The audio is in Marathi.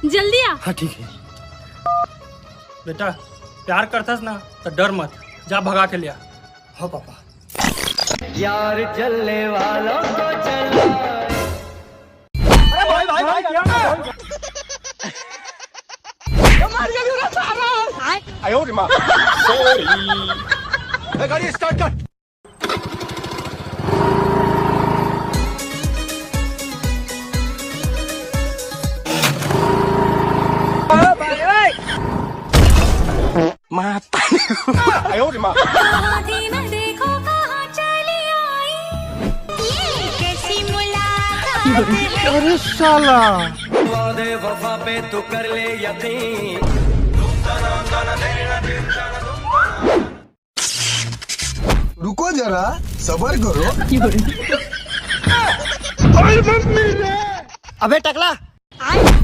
जल्दी आ। हाँ ठीक है। बेटा प्यार करतास ना तो डर मत, जा भगा के लिया। हाँ पापा। यार चलने वालों को चला। गाड़ी स्टार्ट कर। माता देखो कहाँ चली आई, ये कैसी मुलाकात है। अरे साला। वादे वफा पे तू कर ले यकीन। रुको जरा सबर करो। अबे टकला। आई।